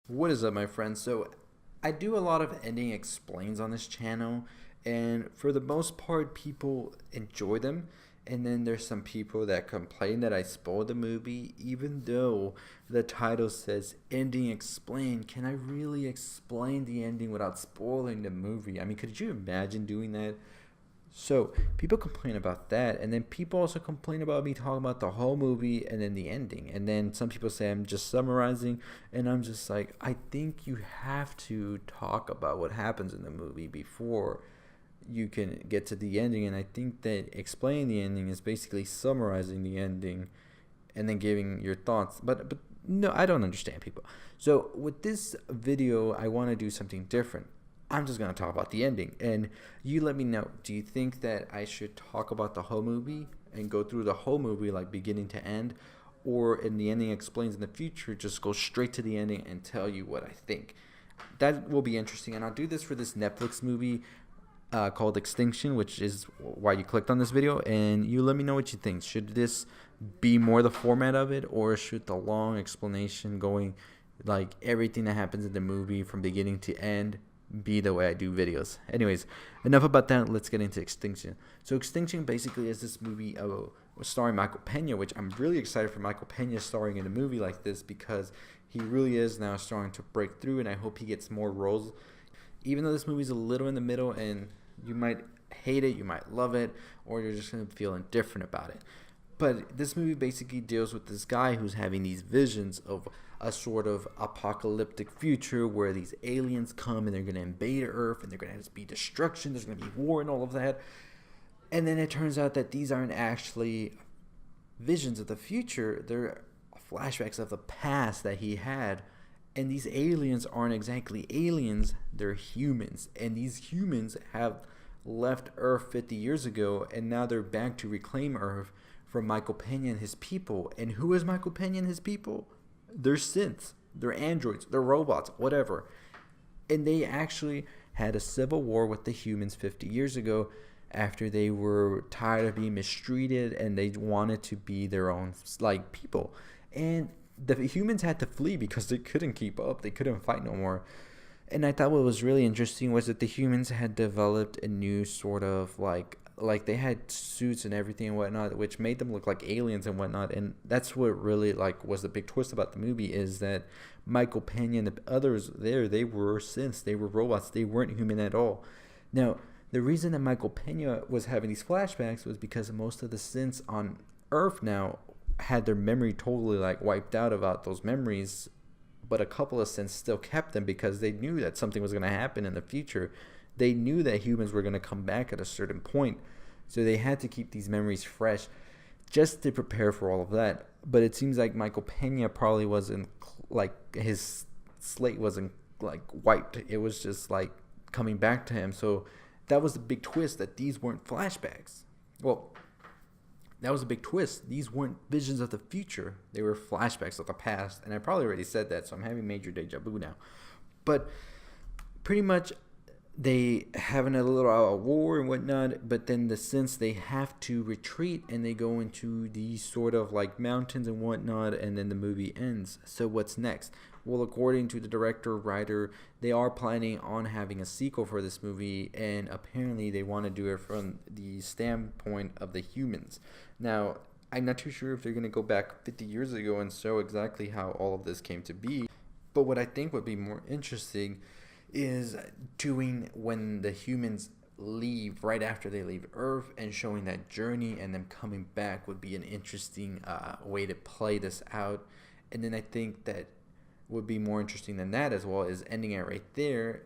What is up, my friends? So, I do a lot of ending explains on this channel, and for the most part, people enjoy them. And then there's some people that complain that I spoiled the movie, even though the title says ending explain. Can I really explain the ending without spoiling the movie? I mean, could you imagine doing that? So people complain about that, and then people also complain about me talking about the whole movie and then the ending. And then some people say I'm just summarizing, and I'm just like, I think you have to talk about what happens in the movie before you can get to the ending. And I think that explaining the ending is basically summarizing the ending and then giving your thoughts. But no, I don't understand people. So with this video, I want to do something different. I'm just going to talk about the ending, and you let me know, do you think that I should talk about the whole movie and go through the whole movie like beginning to end, or in the ending explains in the future, just go straight to the ending and tell you what I think? That will be interesting, and I'll do this for this Netflix movie called Extinction, which is why you clicked on this video, and you let me know what you think. Should this be more the format of it, or should the long explanation going like everything that happens in the movie from beginning to end be the way I do videos? Anyways, enough about that. Let's get into Extinction. So Extinction basically is this movie starring Michael Pena, which I'm really excited for Michael Pena starring in a movie like this, because he really is now starting to break through, and I hope he gets more roles. Even though this movie's a little in the middle, and you might hate it, you might love it, or you're just going to feel indifferent about it. But this movie basically deals with this guy who's having these visions of a sort of apocalyptic future where these aliens come and they're going to invade Earth, and they're going to be destruction, there's going to be war and all of that. And then it turns out that these aren't actually visions of the future, they're flashbacks of the past that he had. And these aliens aren't exactly aliens, they're humans. And these humans have left Earth 50 years ago, and now they're back to reclaim Earth from Michael Pena and his people. And who is Michael Pena and his people? They're synths, they're androids, they're robots, whatever. And they actually had a civil war with the humans 50 years ago after they were tired of being mistreated, and they wanted to be their own like people. And the humans had to flee because they couldn't keep up, they couldn't fight no more. And I thought what was really interesting was that the humans had developed a new sort of like they had suits and everything and whatnot, which made them look like aliens and whatnot. And that's what really like was the big twist about the movie, is that Michael Pena and the others there, they were synths, they were robots, they weren't human at all. Now, the reason that Michael Pena was having these flashbacks was because most of the synths on Earth now had their memory totally like wiped out about those memories, but a couple of synths still kept them because they knew that something was going to happen in the future. They knew that humans were going to come back at a certain point, so they had to keep these memories fresh just to prepare for all of that. But it seems like Michael Pena probably wasn't like, his slate wasn't like wiped, it was just like coming back to him. So that was the big twist, that these weren't flashbacks. Well, that was a big twist. These weren't visions of the future, they were flashbacks of the past. And I probably already said that, so I'm having major deja vu now. But pretty much they having a little war and whatnot, but then since they have to retreat, and they go into these sort of like mountains and whatnot, and then the movie ends. So what's next? Well, according to the director, writer, they are planning on having a sequel for this movie, and apparently they want to do it from the standpoint of the humans. Now, I'm not too sure if they're going to go back 50 years ago and show exactly how all of this came to be, but what I think would be more interesting is doing when the humans leave, right after they leave Earth, and showing that journey and them coming back would be an interesting way to play this out. And then I think that would be more interesting than that as well, is ending it right there,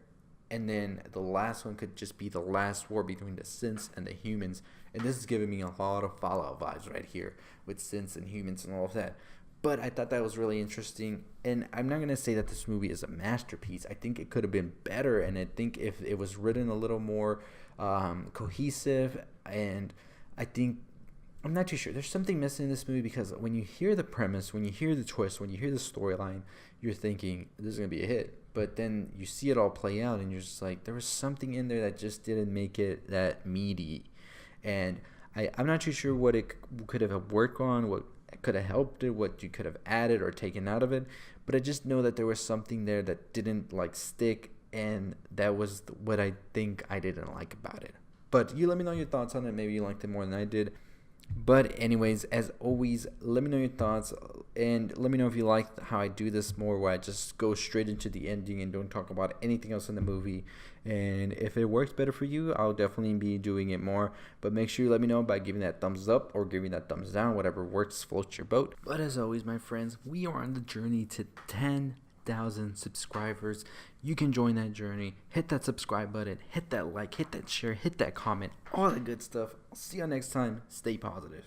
and then the last one could just be the last war between the synths and the humans. And this is giving me a lot of Fallout vibes right here with synths and humans and all of that. But I thought that was really interesting, and I'm not going to say that this movie is a masterpiece. I think it could have been better, and I think if it was written a little more cohesive, and I think, I'm not too sure. There's something missing in this movie, because when you hear the premise, when you hear the twist, when you hear the storyline, you're thinking, this is going to be a hit. But then you see it all play out, and you're just like, there was something in there that just didn't make it that meaty. And I'm not too sure what it could have worked on, what could have helped it, what you could have added or taken out of it. But I just know that there was something there that didn't like stick, and that was what I think I didn't like about it. But you let me know your thoughts on it. Maybe you liked it more than I did. But anyways, as always, let me know your thoughts, and let me know if you like how I do this more, where I just go straight into the ending and don't talk about anything else in the movie. And if it works better for you, I'll definitely be doing it more. But make sure you let me know by giving that thumbs up or giving that thumbs down, whatever works, floats your boat. But as always, my friends, we are on the journey to 10,000 subscribers. You can join that journey. Hit that subscribe button, hit that like, hit that share, hit that comment, all that good stuff. I'll see you next time. Stay positive.